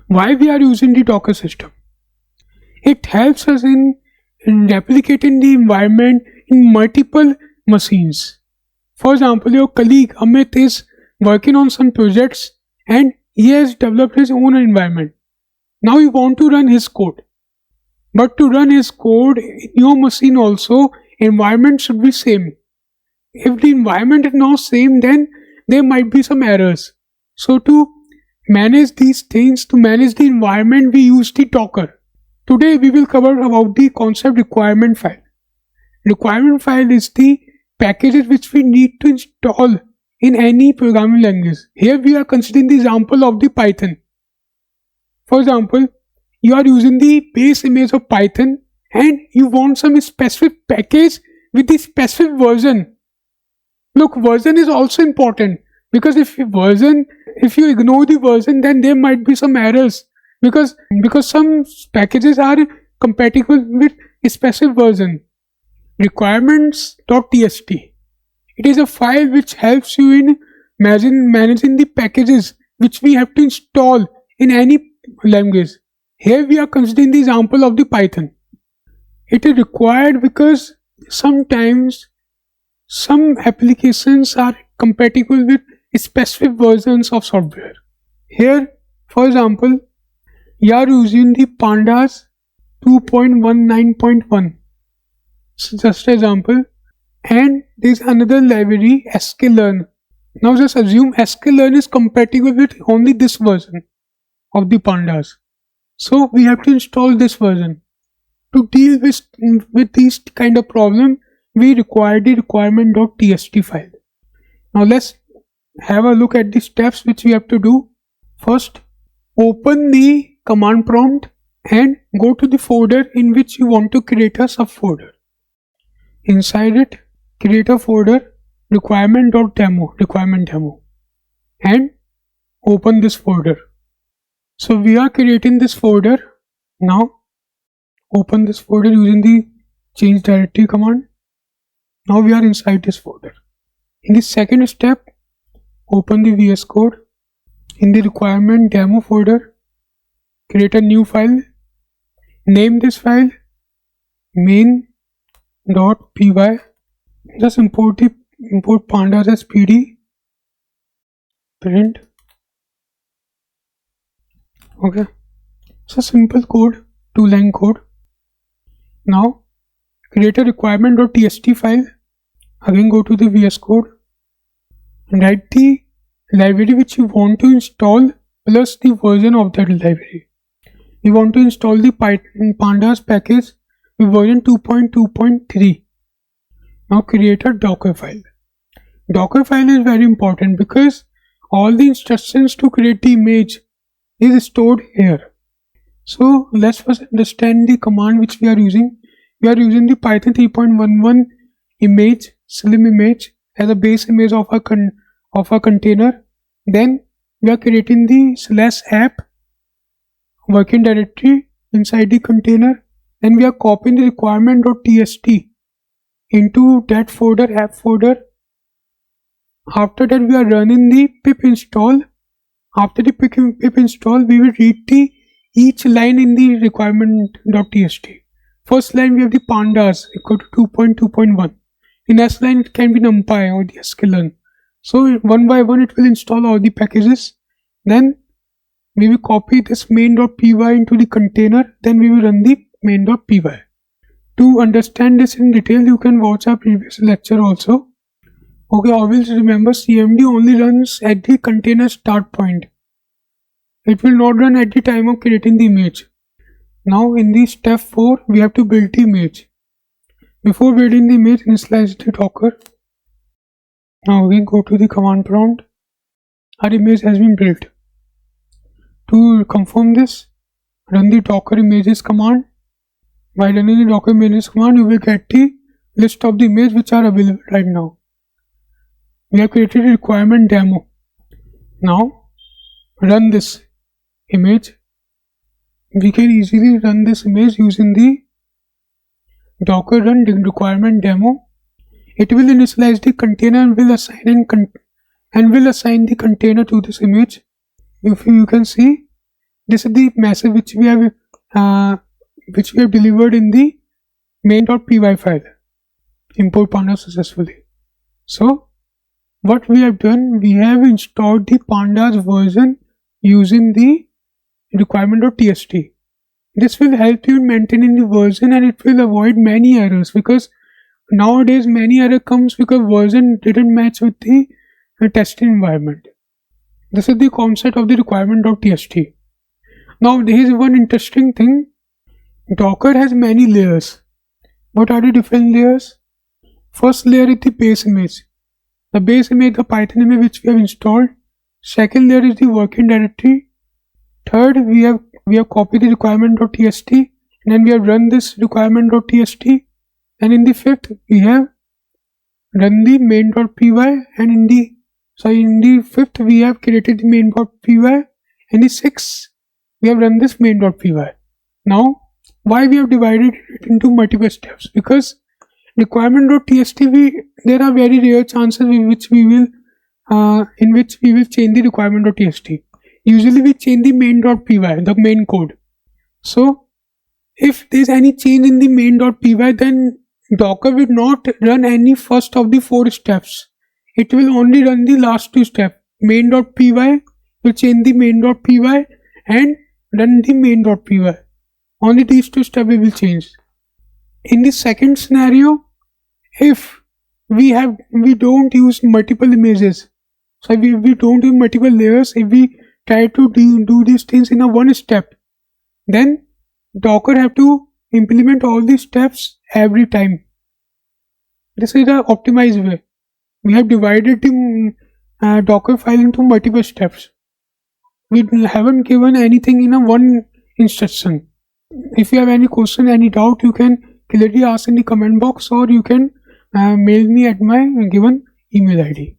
Why we are using the Docker system? It helps us in replicating the environment in multiple machines. For example, your colleague Amit is working on some projects and he has developed his own environment. Now you want to run his code. But to run his code in your machine also, environment should be same. If the environment is not same, then there might be some errors. So to manage these things, to manage the environment, we use the Docker. Today we will cover about the concept requirement file. Requirement file is the packages which we need to install in any programming language. Here we are considering the example of the Python. For example, you are using the base image of Python and you want some specific package with the specific version. Look, version is also important because if you ignore the version, then there might be some errors because some packages are compatible with a specific version. Requirements.txt. It is a file which helps you in managing the packages which we have to install in any language. Here we are considering the example of the Python. It is required because sometimes some applications are compatible with specific versions of software. Here, for example, you are using the Pandas 2.19.1. So just an example. And there is another library, sklearn. Now just assume sklearn is compatible with only this version of the Pandas. So we have to install this version. To deal with these kind of problem, we require the requirement.txt file. Now let's have a look at the steps which we have to do. First, open the command prompt and go to the folder in which you want to create a subfolder. Inside it, create a folder requirement.demo and open this folder. So we are creating this folder. Now open this folder using the change directory command. Now we are inside this folder. In the second step, open the VS Code. In the requirement demo folder, create a new file. Name this file main.py. Just import pandas as pd. Print. Okay. It's a simple code, 2-line code. Now create a requirement.txt file. Again go to the VS Code and write the library which you want to install plus the version of that library. You want to install the Python Pandas package with version 2.2.3. Now create a Dockerfile. Dockerfile is very important because all the instructions to create the image is stored here. So let's first understand the command which we are using. We are using the Python 3.11 image, slim image as a base image of a container. Then we are creating the /app working directory inside the container. Then we are copying the requirement.txt into that folder, app folder. After that we are running the pip install. After the pip install, we will read each line in the requirement.txt. First line we have the pandas equal to 2.2.1. In S line it can be numpy or the sklearn. So one by one it will install all the packages. Then we will copy this main.py into the container. Then we will run the main.py. To understand this in detail, you can watch our previous lecture also. Okay, always remember CMD only runs at the container start point. It will not run at the time of creating the image. Now in the step 4, we have to build the image. Before building the image, initialize the Docker. Now we go to the command prompt. Our image has been built. To confirm this, run the Docker images command. By running the Docker images command, you will get the list of the images which are available right now. We have created a requirement demo. Now run this image. We can easily run this image using the Docker run requirement demo. It will initialize the container and will assign the container to this image. If you can see, This is the message which we have delivered in the main.py file. Import panda successfully. So what we have done, we have installed the pandas version using the requirement.txt. This will help you in maintaining the version, and it will avoid many errors, because nowadays many error comes because version didn't match with the testing environment. This is the concept of the requirement.txt. Now there is one interesting thing. Docker has many layers. What are the different layers? First layer is the base image. The base image, the Python image which we have installed. Second layer is the working directory. Third, we have copied the requirement.txt, and then we have run this requirement.txt. And in the fifth, we have run the main.py, and in the fifth, we have created the main.py. In the sixth, we have run this main.py. Now, why we have divided it into multiple steps? Because requirement.txt, there are very rare chances in which we will change the requirement.txt. Usually we change the main.py, the main code. So if there is any change in the main.py, then Docker will not run any first of the 4 steps. It will only run the last 2 steps. Main.py will change the main.py and run the main.py. Only these 2 steps we will change. In the second scenario, if we don't use multiple images, so we don't use multiple layers, if we try to do these things in a one step, then Docker have to implement all these steps every time. This is the optimized way. We have divided the Dockerfile into multiple steps. We haven't given anything in a one instruction. If you have any question, any doubt, you can clearly ask in the comment box, or you can mail me at my given email ID.